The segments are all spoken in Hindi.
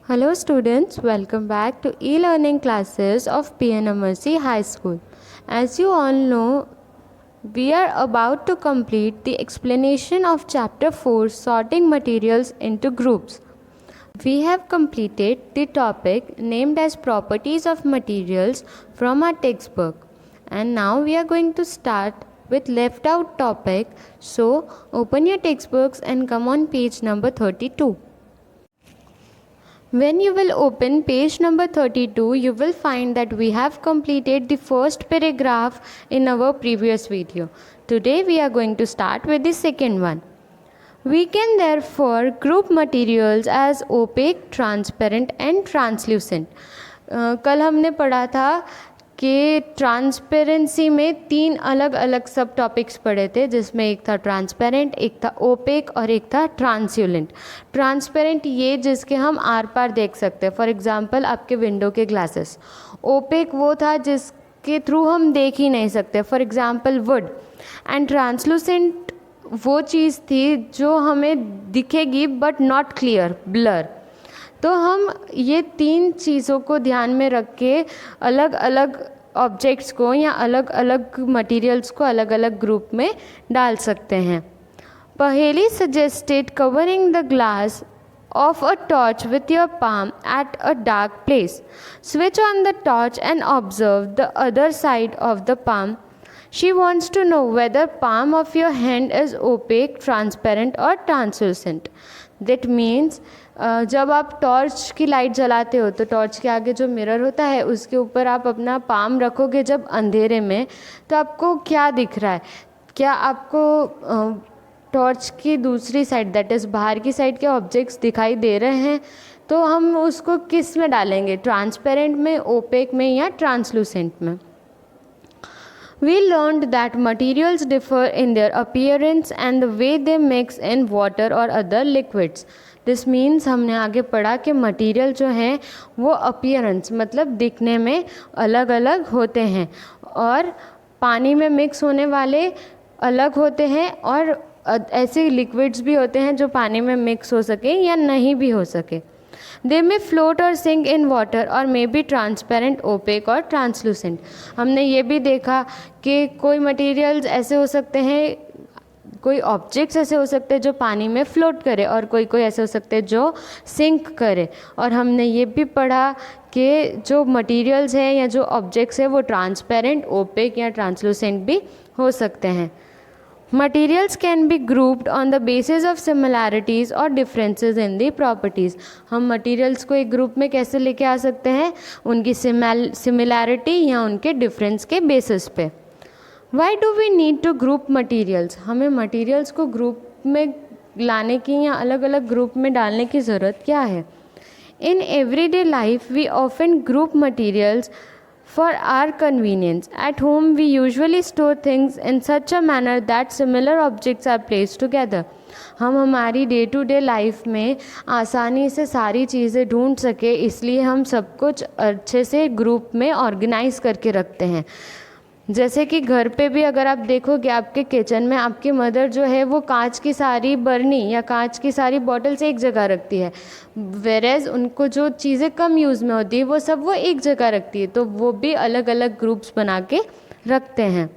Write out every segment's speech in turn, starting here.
Hello students, welcome back to e-learning classes of PNMRC High School. As you all know, we are about to complete the explanation of chapter 4, sorting materials into groups. We have completed the topic named as properties of materials from our textbook, and now we are going to start with left out topic. So open your textbooks and come on page number 32. When you will open page number 32, you will find that we have completed the first paragraph in our previous video. Today we are going to start with the second one. We can therefore group materials as opaque, transparent and translucent. कल हमने पढ़ा था कि ट्रांसपेरेंसी में 3 अलग अलग सब टॉपिक्स पढ़े थे, जिसमें एक था ट्रांसपेरेंट, एक था ओपेक और एक था ट्रांसल्यूसेंट. ट्रांसपेरेंट ये जिसके हम आर पार देख सकते हैं, फॉर एग्जांपल आपके विंडो के ग्लासेस. ओपेक वो था जिसके थ्रू हम देख ही नहीं सकते, for example would. And translucent वो चीज़ थी जो हमें दिखेगी बट नॉट क्लियर, ब्लर. तो हम ये 3 चीज़ों को ध्यान में रख के अलग अलग ऑब्जेक्ट्स को या अलग अलग मटेरियल्स को अलग अलग ग्रुप में डाल सकते हैं. पहेली suggested covering the glass of a torch with your palm at a dark place. Switch on the torch and observe the other side of the palm. She wants to know whether palm of your hand is opaque, transparent or translucent. That means जब आप टॉर्च की लाइट जलाते हो तो टॉर्च के आगे जो मिरर होता है उसके ऊपर आप अपना पाम रखोगे जब अंधेरे में, तो आपको क्या दिख रहा है? क्या आपको टॉर्च की दूसरी साइड, दैट इज़ बाहर की साइड के ऑब्जेक्ट्स दिखाई दे रहे हैं? तो हम उसको किस में डालेंगे, ट्रांसपेरेंट में, ओपेक में या ट्रांसलूसेंट में? We learned that materials differ in their appearance and the way they mix in water or other liquids. This means हमने आगे पढ़ा कि मटेरियल जो हैं वो अपीयरेंस मतलब दिखने में अलग अलग होते हैं और पानी में मिक्स होने वाले अलग होते हैं और ऐसे लिक्विड्स भी होते हैं जो पानी में मिक्स हो सके या नहीं भी हो सके. They may float or sink in water or may be transparent, opaque और translucent. हमने ये भी देखा कि कोई मटेरियल्स ऐसे हो सकते हैं, कोई ऑब्जेक्ट्स ऐसे हो सकते हैं जो पानी में फ्लोट करे और कोई कोई ऐसे हो सकते हैं जो सिंक करे. और हमने ये भी पढ़ा कि जो मटेरियल्स हैं या जो ऑब्जेक्ट्स हैं वो ट्रांसपेरेंट, ओपेक या ट्रांसलूसेंट भी हो सकते हैं. Materials can be grouped on the basis of similarities or differences in the properties. हम materials को एक ग्रुप में कैसे लेके आ सकते हैं? उनकी सिमिलैरिटी या उनके डिफरेंस के बेसिस पे. Why do we need to group materials? हमें materials को ग्रुप में लाने की या अलग अलग ग्रुप में डालने की ज़रूरत क्या है? In everyday life we often group materials for our convenience. At home we usually store things in such a manner that similar objects are placed together. हम हमारी डे टू डे लाइफ में आसानी से सारी चीज़ें ढूंढ सके इसलिए हम सब कुछ अच्छे से ग्रुप में ऑर्गेनाइज करके रखते हैं. जैसे कि घर पे भी अगर आप देखोगे आपके किचन में आपकी मदर जो है वो कांच की सारी बर्नी या कांच की सारी बॉटल्स एक जगह रखती है, वेरेज उनको जो चीज़ें कम यूज़ में होती है वो सब वो एक जगह रखती है, तो वो भी अलग अलग ग्रुप्स बना के रखते हैं.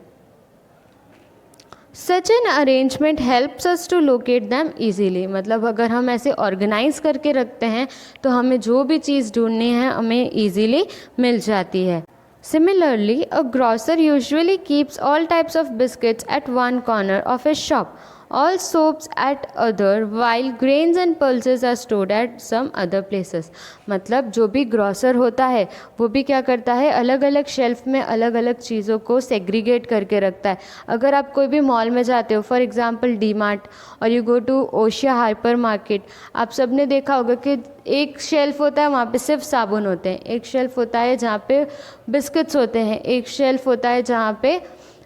Such an arrangement helps us to locate them easily. मतलब अगर हम ऐसे ऑर्गेनाइज करके रखते हैं तो हमें जो भी चीज़ ढूंढनी है हमें ईजीली मिल जाती है. Similarly, a grocer usually keeps all types of biscuits at one corner of his shop, all soaps at other, while grains and pulses are stored at some other places. मतलब जो भी ग्रॉसर होता है वो भी क्या करता है, अलग अलग शेल्फ में अलग अलग चीज़ों को सेग्रीगेट करके रखता है. अगर आप कोई भी मॉल में जाते हो, फॉर एग्जांपल डी मार्ट और you go to Osia hyper market, आप सब ने देखा होगा कि एक शेल्फ होता है वहाँ पे सिर्फ साबुन होते हैं, एक शेल्फ होता है जहाँ पे बिस्किट्स होते हैं, एक शेल्फ होता है जहाँ पे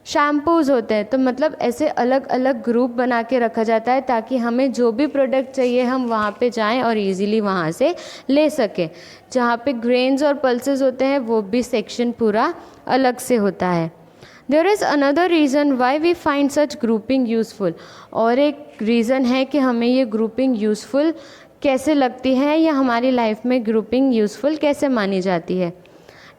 शैम्पूज़ होते हैं. तो मतलब ऐसे अलग अलग ग्रुप बना के रखा जाता है ताकि हमें जो भी प्रोडक्ट चाहिए हम वहाँ पे जाएं और इजीली वहाँ से ले सकें. जहाँ पे ग्रेन्स और पल्सेस होते हैं वो भी सेक्शन पूरा अलग से होता है. There is another reason why we find such grouping useful. और एक रीज़न है कि हमें ये ग्रुपिंग यूज़फुल कैसे लगती है या हमारी लाइफ में ग्रुपिंग यूज़फुल कैसे मानी जाती है।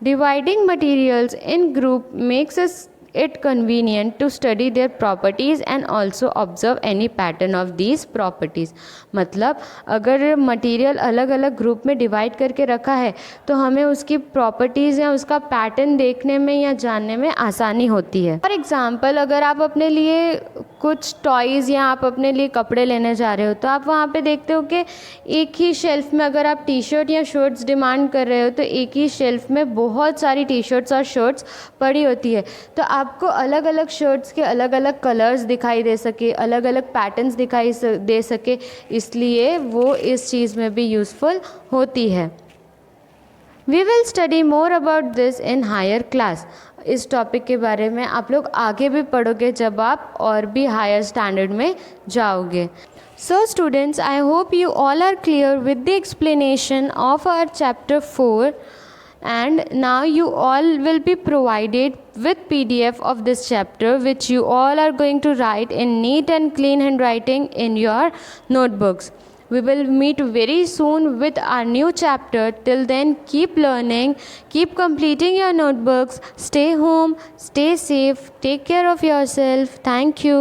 Dividing materials in group makes us it convenient to study their properties and also observe any pattern of these properties। मतलब अगर मटेरियल अलग अलग ग्रुप में डिवाइड करके रखा है तो हमें उसकी प्रॉपर्टीज़ या उसका पैटर्न देखने में या जानने में आसानी होती है। फॉर एग्ज़ाम्पल, अगर आप अपने लिए कुछ टॉयज़ या आप अपने लिए कपड़े लेने जा रहे हो तो आप वहाँ पे देखते हो कि एक ही शेल्फ़ में अगर आप टी शर्ट या शर्ट्स डिमांड कर रहे हो तो एक ही शेल्फ़ में बहुत सारी टी शर्ट्स और शर्ट्स पड़ी होती है। तो आपको अलग अलग शर्ट्स के अलग अलग कलर्स दिखाई दे सके, अलग अलग पैटर्न्स दिखाई दे सके, इसलिए वो इस चीज़ में भी यूज़फुल होती है। We will study more about this in higher class. इस टॉपिक के बारे में आप लोग आगे भी पढ़ोगे जब आप और भी हायर स्टैंडर्ड में जाओगे। So students, I hope you all are clear with the explanation of our chapter 4, and now you all will be provided with PDF of this chapter which you all are going to write in neat and clean handwriting in your notebooks. We will meet very soon with our new chapter. Till then, keep learning, keep completing your notebooks, stay home, stay safe, take care of yourself. Thank you.